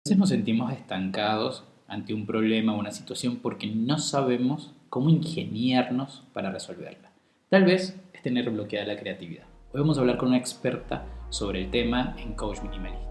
Veces nos sentimos estancados ante un problema o una situación porque no sabemos cómo ingeniarnos para resolverla. Tal vez es tener bloqueada la creatividad. Hoy vamos a hablar con una experta sobre el tema en Coach Minimalista.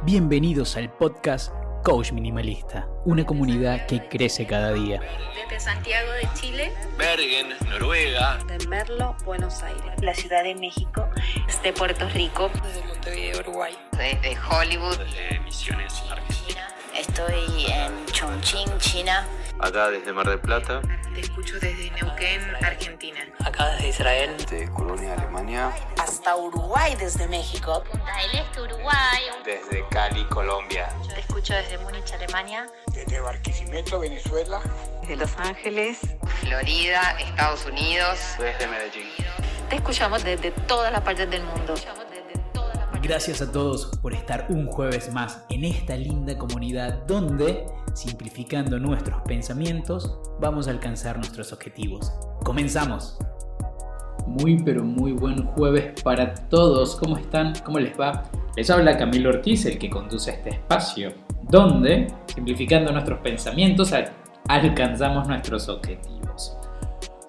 Bienvenidos al podcast Coach Minimalista, una comunidad que crece cada día. Desde Santiago de Chile, Bergen, Noruega, de Merlo, Buenos Aires, la Ciudad de México, desde Puerto Rico, desde Montevideo, Uruguay, desde Hollywood, desde Misiones, Argentina. Estoy en Chongqing, China. Acá desde Mar del Plata. Te escucho desde Neuquén, Argentina. acá desde Israel, De Colonia, Alemania. Hasta Uruguay desde México. Punta del Este, Uruguay. Desde Cali, Colombia. Te escucho desde Múnich, Alemania. Desde Barquisimeto, Venezuela. desde Los Ángeles, Florida, Estados Unidos. Desde Medellín. Te escuchamos desde todas las partes del mundo. Gracias a todos por estar un jueves más en esta linda comunidad donde, simplificando nuestros pensamientos, vamos a alcanzar nuestros objetivos. ¡Comenzamos! Muy pero muy buen jueves para todos. ¿Cómo están? ¿Cómo les va? Les habla Camilo Ortiz, el que conduce este espacio, donde, simplificando nuestros pensamientos, alcanzamos nuestros objetivos.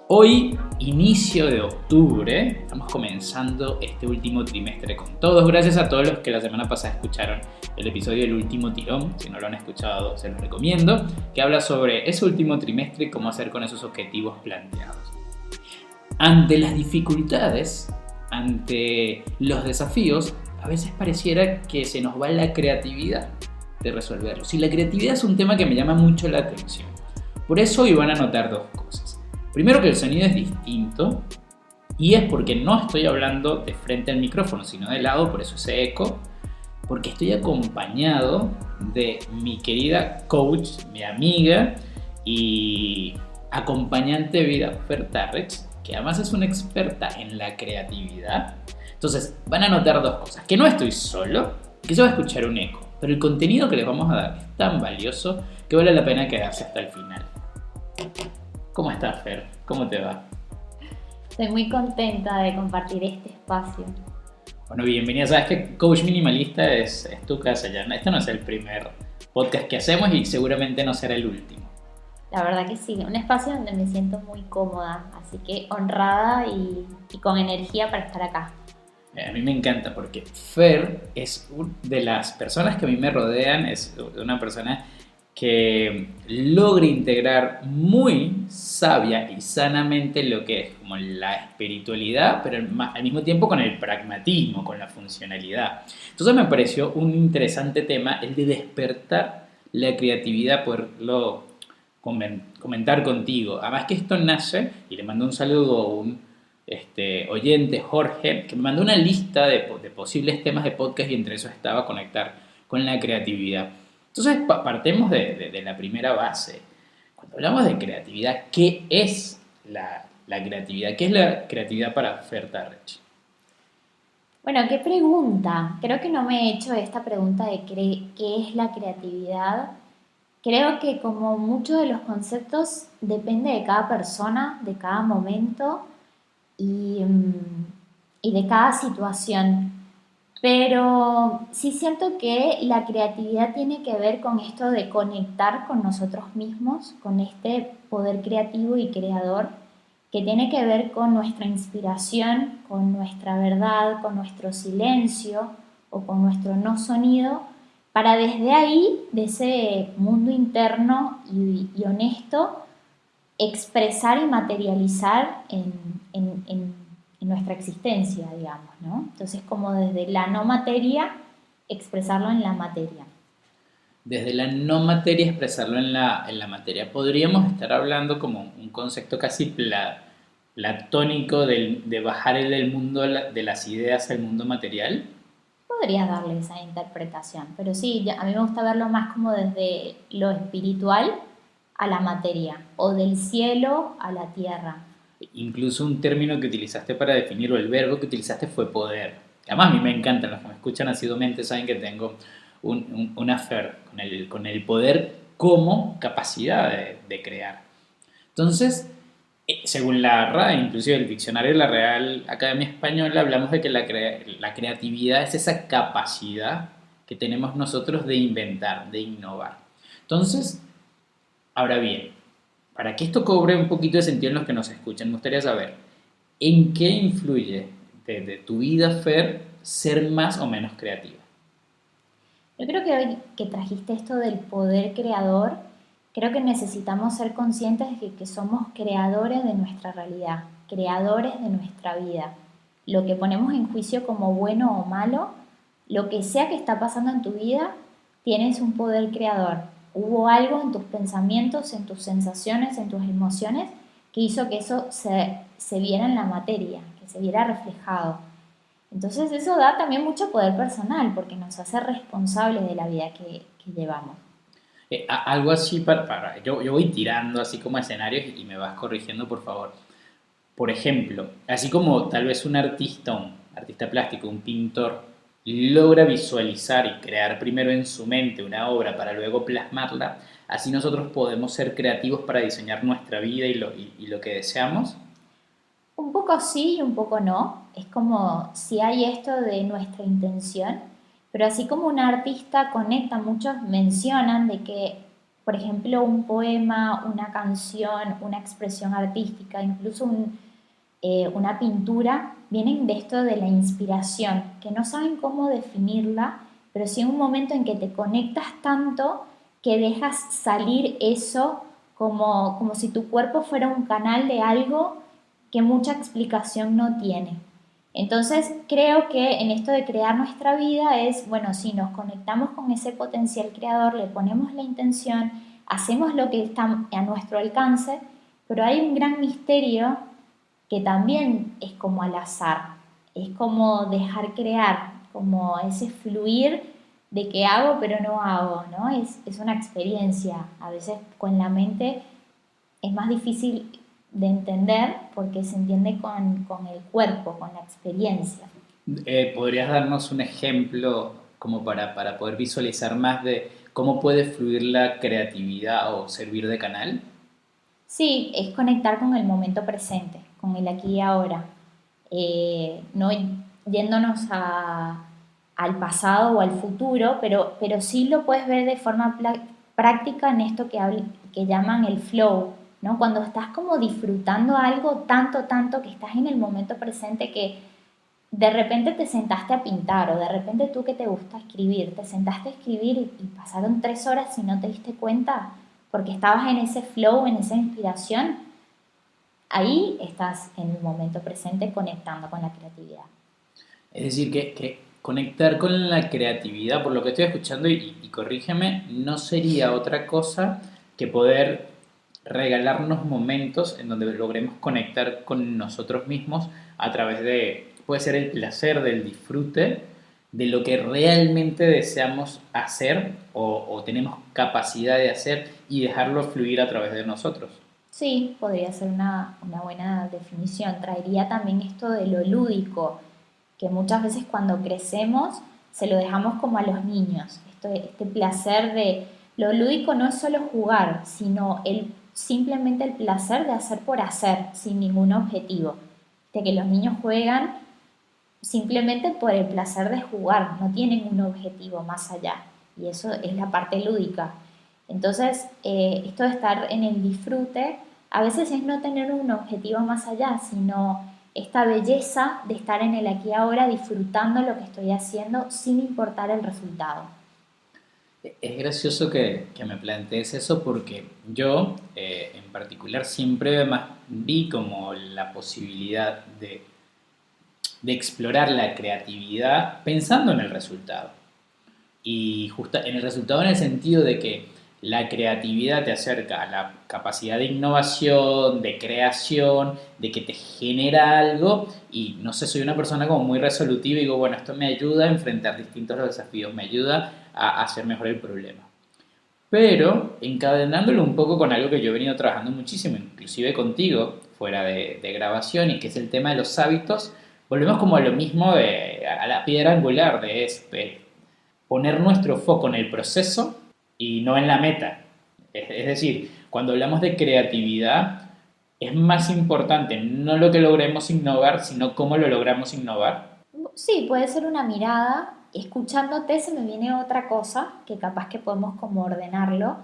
Hoy, inicio de octubre, estamos comenzando este último trimestre con todos. Gracias a todos los que la semana pasada escucharon el episodio del último tirón. Si no lo han escuchado, se los recomiendo, que habla sobre ese último trimestre y cómo hacer con esos objetivos planteados. Ante las dificultades, ante los desafíos, a veces pareciera que se nos va la creatividad de resolverlos. Y la creatividad es un tema que me llama mucho la atención. Por eso hoy van a notar dos cosas. Primero, que el sonido es distinto, y es porque no estoy hablando de frente al micrófono, sino de lado, por eso ese eco, porque estoy acompañado de mi querida coach, mi amiga y acompañante de vida, Fer Tarrech, que además es una experta en la creatividad. Entonces van a notar dos cosas: que no estoy solo, que se va a escuchar un eco, pero el contenido que les vamos a dar es tan valioso que vale la pena quedarse hasta el final. ¿Cómo estás, Fer? ¿Cómo te va? Estoy muy contenta de compartir este espacio. Bueno, bienvenida. Sabes que Coach Minimalista es tu casa ya. Este no es el primer podcast que hacemos y seguramente no será el último. La verdad que sí, un espacio donde me siento muy cómoda, así que honrada y con energía para estar acá. A mí me encanta porque Fer es de las personas que a mí me rodean, es una persona que logra integrar muy sabia y sanamente lo que es como la espiritualidad, pero al mismo tiempo con el pragmatismo, con la funcionalidad. Entonces me pareció un interesante tema el de despertar la creatividad, poderlo comentar contigo. Además que esto nace, y le mando un saludo a un oyente, Jorge, que me mandó una lista de posibles temas de podcast y entre eso estaba conectar con la creatividad. Entonces partemos de la primera base. Cuando hablamos de creatividad, ¿qué es la creatividad? ¿Qué es la creatividad para Fer Tarrech? Bueno, qué pregunta. Creo que no me he hecho esta pregunta de qué es la creatividad. Creo que como muchos de los conceptos depende de cada persona, de cada momento y de cada situación. Pero sí siento que la creatividad tiene que ver con esto de conectar con nosotros mismos, con este poder creativo y creador que tiene que ver con nuestra inspiración, con nuestra verdad, con nuestro silencio o con nuestro no sonido, para desde ahí, de ese mundo interno y honesto, expresar y materializar en nuestra existencia, digamos, ¿no? Entonces, como desde la no materia, expresarlo en la materia. Desde la no materia, expresarlo en la materia. Podríamos estar hablando como un concepto casi platónico de bajar del mundo de las ideas al mundo material. Podrías darle esa interpretación, pero sí, a mí me gusta verlo más como desde lo espiritual a la materia, o del cielo a la tierra. Incluso un término que utilizaste para definirlo, el verbo que utilizaste fue poder. Además, a mí me encantan, los que me escuchan asiduamente saben que tengo un affair con el poder como capacidad de crear. Entonces, según la RAE, inclusive el diccionario de la Real Academia Española, hablamos de que la creatividad es esa capacidad que tenemos nosotros de inventar, de innovar. Entonces, ahora bien, para que esto cobre un poquito de sentido en los que nos escuchan, me gustaría saber, ¿en qué influye de tu vida, Fer, ser más o menos creativa? Yo creo que hoy que trajiste esto del poder creador, creo que necesitamos ser conscientes de que somos creadores de nuestra realidad, creadores de nuestra vida. Lo que ponemos en juicio como bueno o malo, lo que sea que está pasando en tu vida, tienes un poder creador. Hubo algo en tus pensamientos, en tus sensaciones, en tus emociones, que hizo que eso se viera en la materia, que se viera reflejado. Entonces eso da también mucho poder personal, porque nos hace responsables de la vida que llevamos. Algo así yo voy tirando así como escenarios y me vas corrigiendo, por favor. Por ejemplo, así como tal vez un artista plástico, un pintor, logra visualizar y crear primero en su mente una obra para luego plasmarla, así nosotros podemos ser creativos para diseñar nuestra vida y lo que deseamos. Un poco sí y un poco no. Es como si hay esto de nuestra intención, pero así como un artista conecta, muchos mencionan de que, por ejemplo, un poema, una canción, una expresión artística, incluso una pintura, vienen de esto de la inspiración, que no saben cómo definirla, pero sí un momento en que te conectas tanto que dejas salir eso como si tu cuerpo fuera un canal de algo que mucha explicación no tiene. Entonces creo que en esto de crear nuestra vida es, bueno, si nos conectamos con ese potencial creador, le ponemos la intención, hacemos lo que está a nuestro alcance, pero hay un gran misterio que también es como al azar, es como dejar crear, como ese fluir de que hago pero no hago, ¿no? Es una experiencia, a veces con la mente es más difícil de entender porque se entiende con el cuerpo, con la experiencia. ¿Podrías darnos un ejemplo como para poder visualizar más de cómo puede fluir la creatividad o servir de canal? Sí, es conectar con el momento presente, con el aquí y ahora, no yéndonos al pasado o al futuro, pero sí lo puedes ver de forma práctica en esto que llaman el flow, ¿no? Cuando estás como disfrutando algo tanto que estás en el momento presente que de repente te sentaste a pintar o de repente tú que te gusta escribir, te sentaste a escribir y pasaron 3 horas y no te diste cuenta porque estabas en ese flow, en esa inspiración. Ahí estás en el momento presente conectando con la creatividad. Es decir, que conectar con la creatividad, por lo que estoy escuchando, y corrígeme, no sería otra cosa que poder regalarnos momentos en donde logremos conectar con nosotros mismos a través de, puede ser el placer del disfrute de lo que realmente deseamos hacer o tenemos capacidad de hacer y dejarlo fluir a través de nosotros. Sí, podría ser una buena definición. Traería también esto de lo lúdico, que muchas veces cuando crecemos se lo dejamos como a los niños. Este placer de lo lúdico no es solo jugar, sino simplemente el placer de hacer por hacer, sin ningún objetivo. De que los niños juegan simplemente por el placer de jugar, no tienen un objetivo más allá. Y eso es la parte lúdica. Entonces, esto de estar en el disfrute, a veces es no tener un objetivo más allá, sino esta belleza de estar en el aquí y ahora, disfrutando lo que estoy haciendo sin importar el resultado. Es gracioso que me plantees eso porque yo, en particular, siempre vi como la posibilidad de explorar la creatividad pensando en el resultado. Y justo en el resultado en el sentido de que la creatividad te acerca a la capacidad de innovación, de creación, de que te genera algo y no sé, soy una persona como muy resolutiva y digo, bueno, esto me ayuda a enfrentar distintos desafíos, me ayuda a hacer mejor el problema. Pero encadenándolo un poco con algo que yo he venido trabajando muchísimo, inclusive contigo, fuera de grabación, y que es el tema de los hábitos, volvemos como a lo mismo, a la piedra angular de poner nuestro foco en el proceso y no en la meta. Es decir, cuando hablamos de creatividad, es más importante no lo que logremos innovar, sino cómo lo logramos innovar. Sí, puede ser una mirada escuchándote se me viene otra cosa que capaz que podemos como ordenarlo.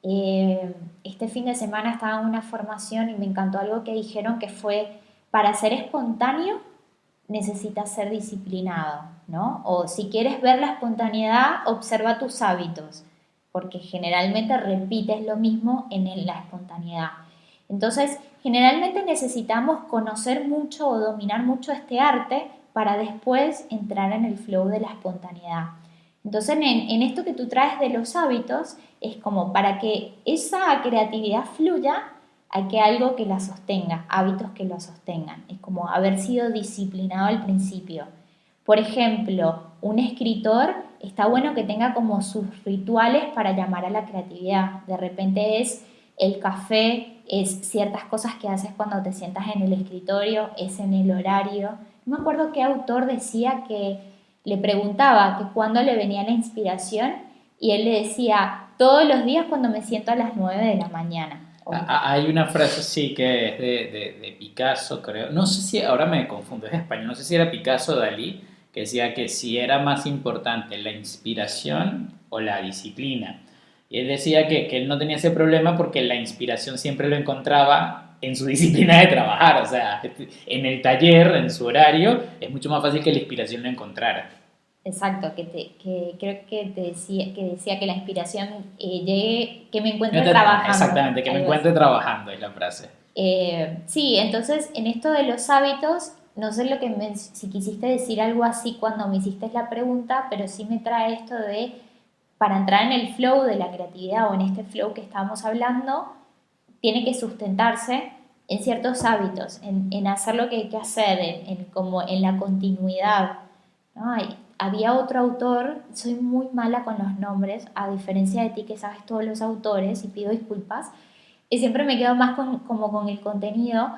Este fin de semana estaba en una formación y me encantó algo que dijeron que fue, para ser espontáneo necesitas ser disciplinado, ¿no? O si quieres ver la espontaneidad, observa tus hábitos, porque generalmente repites lo mismo en la espontaneidad. Entonces, generalmente necesitamos conocer mucho o dominar mucho este arte para después entrar en el flow de la espontaneidad. Entonces, en esto que tú traes de los hábitos, es como para que esa creatividad fluya, hay que algo que la sostenga, hábitos que lo sostengan. Es como haber sido disciplinado al principio. Por ejemplo, un escritor está bueno que tenga como sus rituales para llamar a la creatividad. De repente es el café, es ciertas cosas que haces cuando te sientas en el escritorio, es en el horario. No me acuerdo qué autor decía que le preguntaba que cuándo le venía la inspiración y él le decía, todos los días cuando me siento a las 9 de la mañana. Hay una frase, sí, que es de Picasso, creo. No sé si, ahora me confundo, es español, no sé si era Picasso o Dalí, que decía que si era más importante la inspiración o la disciplina. Y él decía que él no tenía ese problema porque la inspiración siempre lo encontraba en su disciplina de trabajar, o sea, en el taller, en su horario, es mucho más fácil que la inspiración lo encontrara. Exacto, que creo que decía que la inspiración llegue, que me encuentre No trabajando. Exactamente, que me encuentre trabajando, es la frase. Sí, entonces en esto de los hábitos, no sé si quisiste decir algo así cuando me hiciste la pregunta, pero sí me trae esto de, para entrar en el flow de la creatividad o en este flow que estábamos hablando, tiene que sustentarse en ciertos hábitos, en hacer lo que hay que hacer, como en la continuidad, ¿no? Había otro autor, soy muy mala con los nombres, a diferencia de ti que sabes todos los autores y pido disculpas, y siempre me quedo más como con el contenido.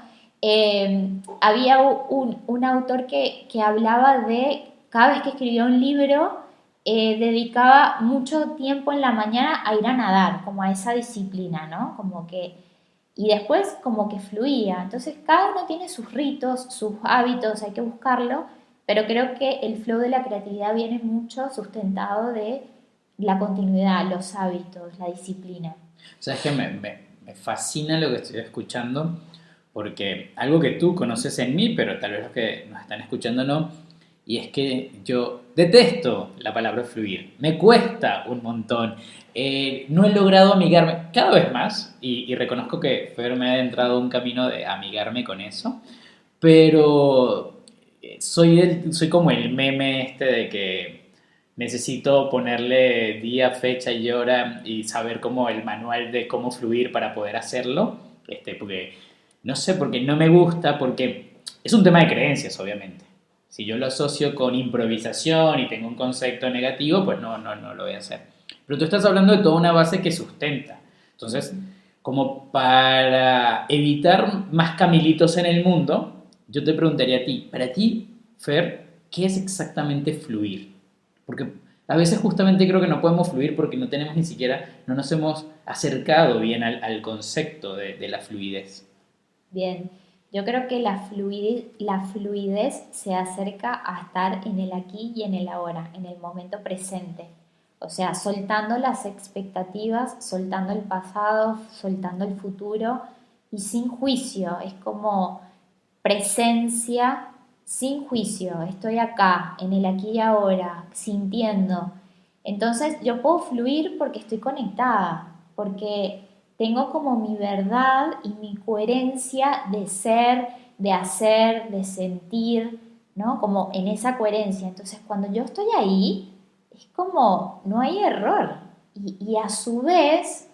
Había un autor que hablaba de, cada vez que escribía un libro, dedicaba mucho tiempo en la mañana a ir a nadar, como a esa disciplina, ¿no? Y después como que fluía. Entonces cada uno tiene sus ritos, sus hábitos, hay que buscarlo, pero creo que el flow de la creatividad viene mucho sustentado de la continuidad, los hábitos, la disciplina. O sea, es que me fascina lo que estoy escuchando, porque algo que tú conoces en mí, pero tal vez los que nos están escuchando no, y es que yo detesto la palabra fluir, me cuesta un montón, no he logrado amigarme cada vez más, y reconozco que Fer me ha adentrado un camino de amigarme con eso, pero soy como el meme de que necesito ponerle día, fecha y hora y saber como el manual de cómo fluir para poder hacerlo, porque no sé, porque no me gusta, porque es un tema de creencias, obviamente. Si yo lo asocio con improvisación y tengo un concepto negativo, pues no lo voy a hacer. Pero tú estás hablando de toda una base que sustenta. Entonces, como para evitar más Camilitos en el mundo, yo te preguntaría a ti, para ti, Fer, ¿qué es exactamente fluir? Porque a veces justamente creo que no podemos fluir porque no tenemos ni siquiera, no nos hemos acercado bien al concepto de la fluidez. Bien, yo creo que la fluidez se acerca a estar en el aquí y en el ahora, en el momento presente. O sea, soltando las expectativas, soltando el pasado, soltando el futuro y sin juicio. Es como presencia sin juicio. Estoy acá, en el aquí y ahora, sintiendo. Entonces yo puedo fluir porque estoy conectada, porque tengo como mi verdad y mi coherencia de ser, de hacer, de sentir, ¿no? Como en esa coherencia. Entonces cuando yo estoy ahí, es como no hay error. Y a su vez,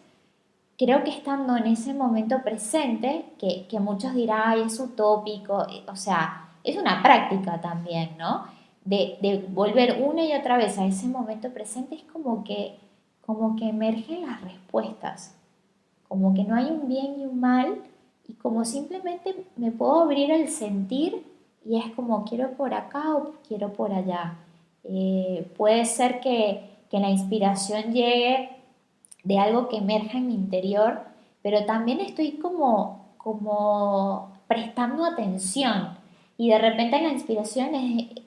creo que estando en ese momento presente, que muchos dirán, ay, es utópico, o sea, es una práctica también, ¿no? De volver una y otra vez a ese momento presente, es como que emergen las respuestas, como que no hay un bien y un mal, y como simplemente me puedo abrir al sentir, y es como quiero por acá o quiero por allá. Puede ser que la inspiración llegue de algo que emerja en mi interior, pero también estoy como prestando atención. y de repente la inspiración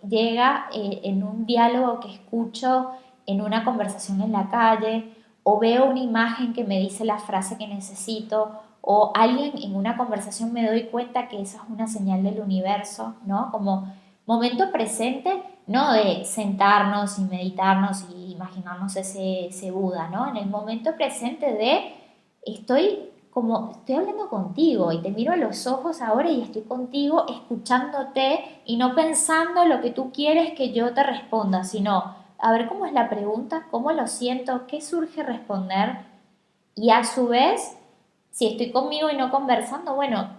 llega en un diálogo que escucho en una conversación en la calle, o veo una imagen que me dice la frase que necesito, o alguien en una conversación me doy cuenta que esa es una señal del universo, ¿no? Como momento presente, no de sentarnos y meditarnos y imaginarnos ese Buda, ¿no? En el momento presente de estoy hablando contigo y te miro a los ojos ahora y estoy contigo escuchándote y no pensando lo que tú quieres que yo te responda, sino a ver cómo es la pregunta, cómo lo siento, qué surge responder, y a su vez, si estoy conmigo y no conversando, bueno,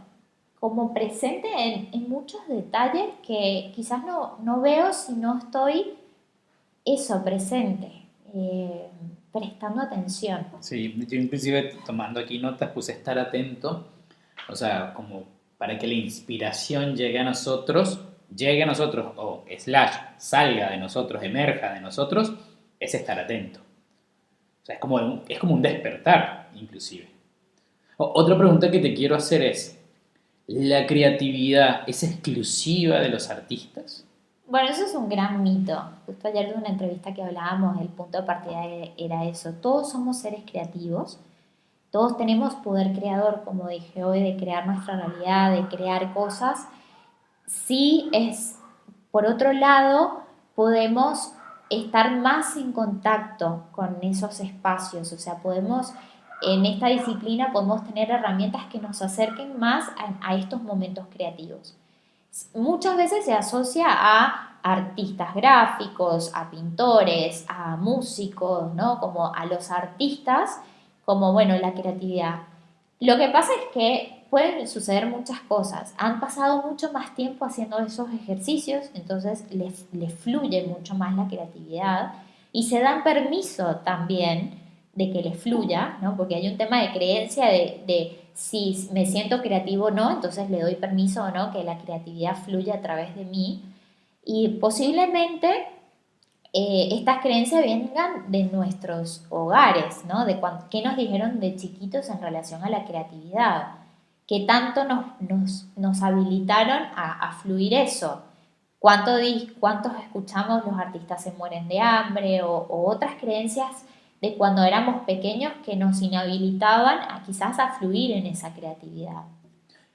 como presente en muchos detalles que quizás no veo si no estoy presente, prestando atención. Sí, yo inclusive tomando aquí notas puse estar atento, o sea, como para que la inspiración llegue a nosotros o salga de nosotros, emerja de nosotros, es estar atento. O sea, es como un despertar, inclusive. Otra pregunta que te quiero hacer es, ¿la creatividad es exclusiva de los artistas? Bueno, eso es un gran mito. Justo ayer de una entrevista que hablábamos, el punto de partida era eso. Todos somos seres creativos, todos tenemos poder creador, como dije hoy, de crear nuestra realidad, de crear cosas. Sí por otro lado, podemos estar más en contacto con esos espacios, o sea, en esta disciplina podemos tener herramientas que nos acerquen más a estos momentos creativos. Muchas veces se asocia a artistas gráficos, a pintores, a músicos, ¿no? Como a los artistas, como, bueno, la creatividad. Lo que pasa es que pueden suceder muchas cosas. Han pasado mucho más tiempo haciendo esos ejercicios, entonces les fluye mucho más la creatividad y se dan permiso también de que les fluya, ¿no? Porque hay un tema de creencia de si me siento creativo o no, entonces le doy permiso o no que la creatividad fluya a través de mí. Y posiblemente estas creencias vengan de nuestros hogares, ¿no? De qué nos dijeron de chiquitos en relación a la creatividad, qué tanto nos habilitaron a fluir eso. ¿Cuántos escuchamos los artistas se mueren de hambre o otras creencias de cuando éramos pequeños que nos inhabilitaban quizás a fluir en esa creatividad?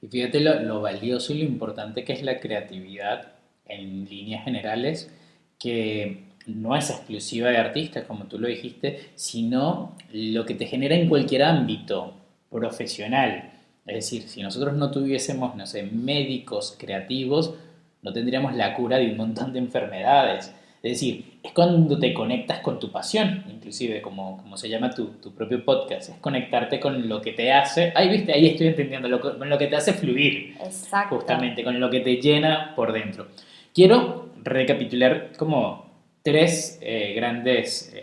Y fíjate lo valioso y lo importante que es la creatividad en líneas generales, que no es exclusiva de artistas, como tú lo dijiste, sino lo que te genera en cualquier ámbito profesional. Es decir, si nosotros no tuviésemos, no sé, médicos creativos, no tendríamos la cura de un montón de enfermedades. Es decir, es cuando te conectas con tu pasión, inclusive como se llama tu propio podcast, es conectarte con lo que te hace, ahí estoy entendiendo, con lo que te hace fluir. Exacto. Justamente, con lo que te llena por dentro. Quiero recapitular como 3 grandes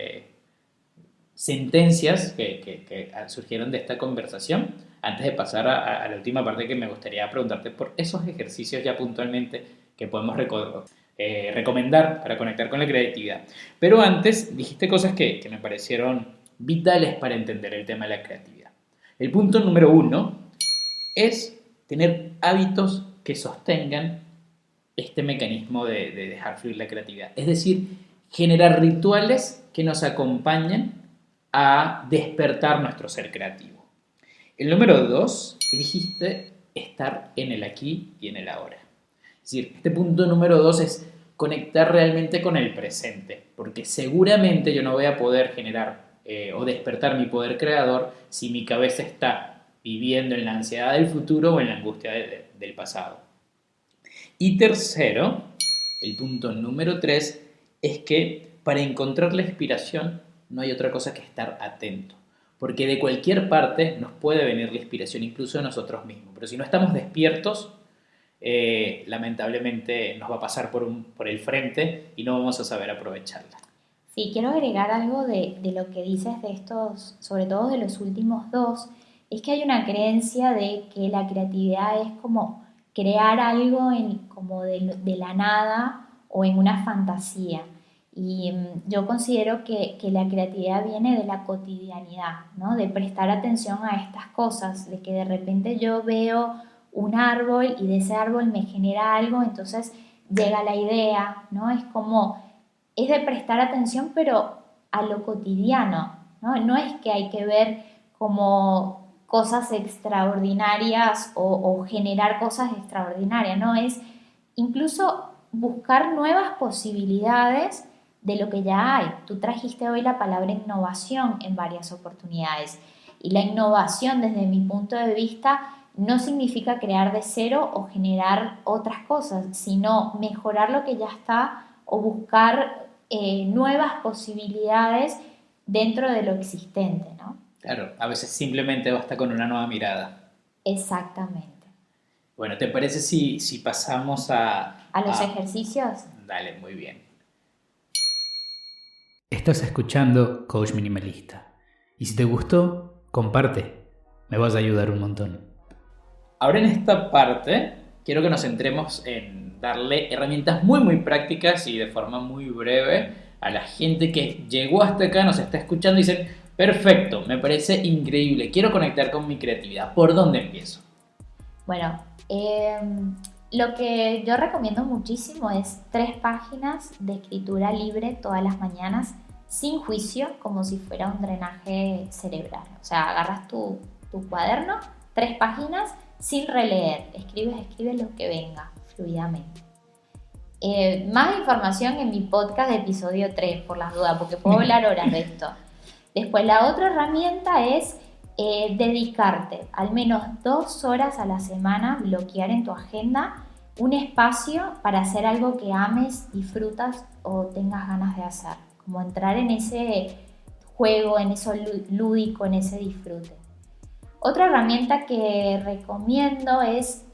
sentencias que surgieron de esta conversación, antes de pasar a la última parte, que me gustaría preguntarte por esos ejercicios ya puntualmente que podemos recomendar para conectar con la creatividad. Pero antes dijiste cosas que me parecieron vitales para entender el tema de la creatividad. El punto número 1 es tener hábitos que sostengan este mecanismo de dejar fluir la creatividad. Es decir, generar rituales que nos acompañen a despertar nuestro ser creativo. El número 2, dijiste estar en el aquí y en el ahora. Es decir, este punto número 2 es conectar realmente con el presente, porque seguramente yo no voy a poder generar o despertar mi poder creador si mi cabeza está viviendo en la ansiedad del futuro o en la angustia del pasado. Y tercero, el punto número 3, es que para encontrar la inspiración no hay otra cosa que estar atento, porque de cualquier parte nos puede venir la inspiración, incluso de nosotros mismos, pero si no estamos despiertos, lamentablemente nos va a pasar por el frente y no vamos a saber aprovecharla. Sí, quiero agregar algo de lo que dices de estos, sobre todo de los últimos 2, es que hay una creencia de que la creatividad es como crear algo como de la nada o en una fantasía. Y yo considero que la creatividad viene de la cotidianidad, ¿no? De prestar atención a estas cosas, de que de repente yo veo un árbol y de ese árbol me genera algo, entonces llega la idea, ¿no? Es de prestar atención, pero a lo cotidiano, ¿no? No es que hay que ver como cosas extraordinarias o generar cosas extraordinarias, ¿no? Es incluso buscar nuevas posibilidades de lo que ya hay. Tú trajiste hoy la palabra innovación en varias oportunidades y la innovación desde mi punto de vista no significa crear de cero o generar otras cosas, sino mejorar lo que ya está o buscar nuevas posibilidades dentro de lo existente, ¿no? Claro, a veces simplemente basta con una nueva mirada. Exactamente. Bueno, ¿te parece si pasamos a los ejercicios? Dale, muy bien. Estás escuchando Coach Minimalista. Y si te gustó, comparte. Me vas a ayudar un montón. Ahora en esta parte, quiero que nos centremos en darle herramientas muy prácticas y de forma muy breve a la gente que llegó hasta acá, nos está escuchando y dicen, perfecto, me parece increíble, quiero conectar con mi creatividad. ¿Por dónde empiezo? Bueno, lo que yo recomiendo muchísimo es 3 páginas de escritura libre todas las mañanas, sin juicio, como si fuera un drenaje cerebral. O sea, agarras tu cuaderno, 3 páginas, sin releer, escribes lo que venga, fluidamente. Más información en mi podcast de episodio 3, por las dudas, porque puedo hablar horas de esto. Después, la otra herramienta es dedicarte al menos 2 horas a la semana, bloquear en tu agenda un espacio para hacer algo que ames, disfrutas o tengas ganas de hacer. Como entrar en ese juego, en eso lúdico, en ese disfrute. Otra herramienta que recomiendo es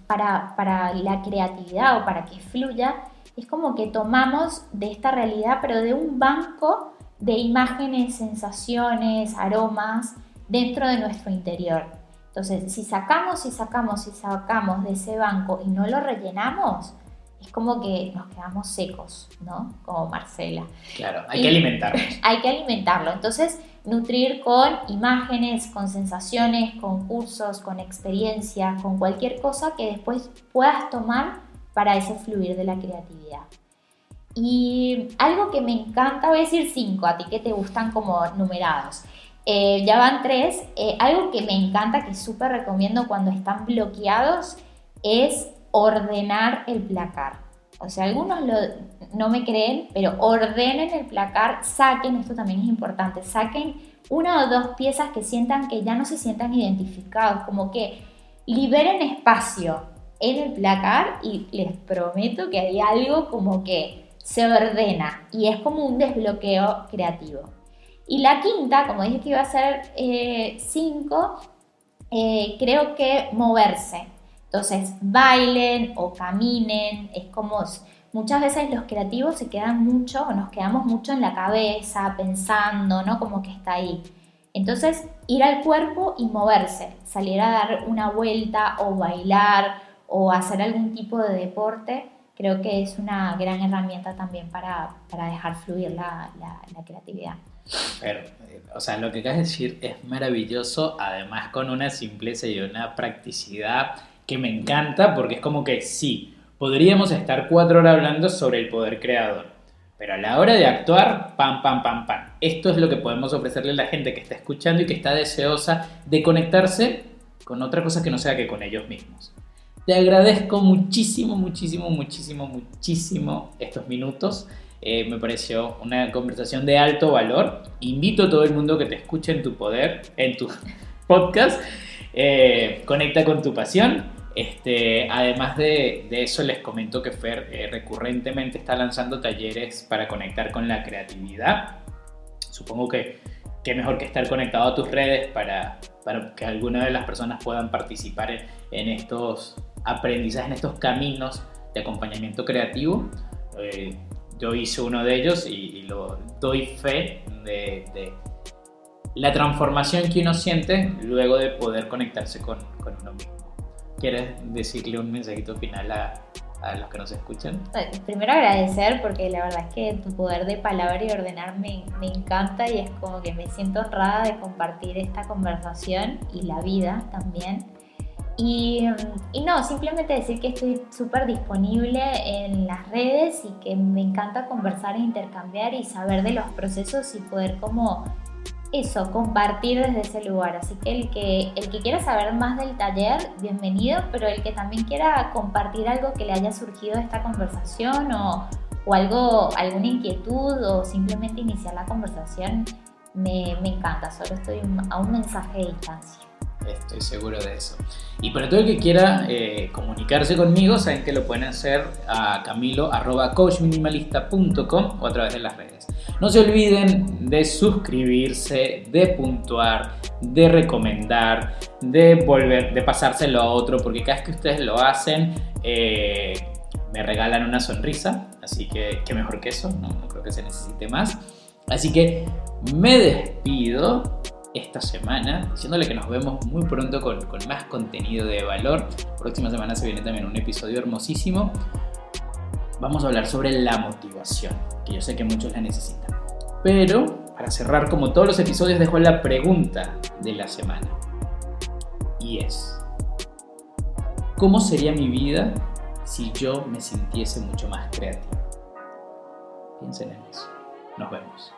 para la creatividad o para que fluya, es como que tomamos de esta realidad, pero de un banco de imágenes, sensaciones, aromas dentro de nuestro interior. Entonces, si sacamos de ese banco y no lo rellenamos, es como que nos quedamos secos, ¿no? Como Marcela. Claro, hay que alimentarlo. Hay que alimentarlo. Entonces, nutrir con imágenes, con sensaciones, con cursos, con experiencias, con cualquier cosa que después puedas tomar para ese fluir de la creatividad. Y algo que me encanta, voy a decir 5, a ti que te gustan como numerados. Ya van 3. Algo que me encanta, que súper recomiendo cuando están bloqueados, es ordenar el placar. O sea, algunos no me creen, pero ordenen el placar, saquen, esto también es importante, saquen 1 o 2 piezas que sientan que ya no se sientan identificados, como que liberen espacio en el placar y les prometo que hay algo como que se ordena y es como un desbloqueo creativo. Y la quinta, como dije que iba a ser 5, creo que moverse. Entonces, bailen o caminen, es como muchas veces los creativos se quedan mucho o nos quedamos mucho en la cabeza pensando, ¿no? Como que está ahí. Entonces, ir al cuerpo y moverse, salir a dar una vuelta o bailar o hacer algún tipo de deporte, creo que es una gran herramienta también para dejar fluir la creatividad. Pero, o sea, lo que acabas de decir es maravilloso, además con una simpleza y una practicidad que me encanta, porque es como que sí, podríamos estar 4 horas hablando sobre el poder creador, pero a la hora de actuar, pam. Esto es lo que podemos ofrecerle a la gente que está escuchando y que está deseosa de conectarse con otra cosa que no sea que con ellos mismos. Te agradezco muchísimo estos minutos. Me pareció una conversación de alto valor. Invito a todo el mundo que te escuche en tu podcast. Conecta con tu pasión. Además de eso, les comento que Fer recurrentemente está lanzando talleres para conectar con la creatividad. Supongo que mejor que estar conectado a tus redes para que alguna de las personas puedan participar en estos aprendizajes, en estos caminos de acompañamiento creativo. Yo hice uno de ellos y lo doy fe de la transformación que uno siente luego de poder conectarse con uno mismo. ¿Quieres decirle un mensajito final a los que nos escuchan? Primero agradecer, porque la verdad es que tu poder de palabra y ordenar me encanta y es como que me siento honrada de compartir esta conversación y la vida también. Y no, simplemente decir que estoy súper disponible en las redes y que me encanta conversar e intercambiar y saber de los procesos y poder como eso, compartir desde ese lugar. Así que el que quiera saber más del taller, bienvenido, pero el que también quiera compartir algo que le haya surgido de esta conversación o alguna inquietud o simplemente iniciar la conversación, me encanta. Solo estoy a un mensaje de distancia. Estoy seguro de eso. Y para todo el que quiera comunicarse conmigo, saben que lo pueden hacer a camilo@coachminimalista.com o a través de las redes. No se olviden de suscribirse, de puntuar, de recomendar, de pasárselo a otro, porque cada vez que ustedes lo hacen me regalan una sonrisa, así que qué mejor que eso, no creo que se necesite más. Así que me despido esta semana diciéndole que nos vemos muy pronto con más contenido de valor. Próxima semana se viene también un episodio hermosísimo. Vamos a hablar sobre la motivación, que yo sé que muchos la necesitan. Pero para cerrar, como todos los episodios, dejo la pregunta de la semana. Y es: ¿cómo sería mi vida si yo me sintiese mucho más creativo? Piensen en eso. Nos vemos.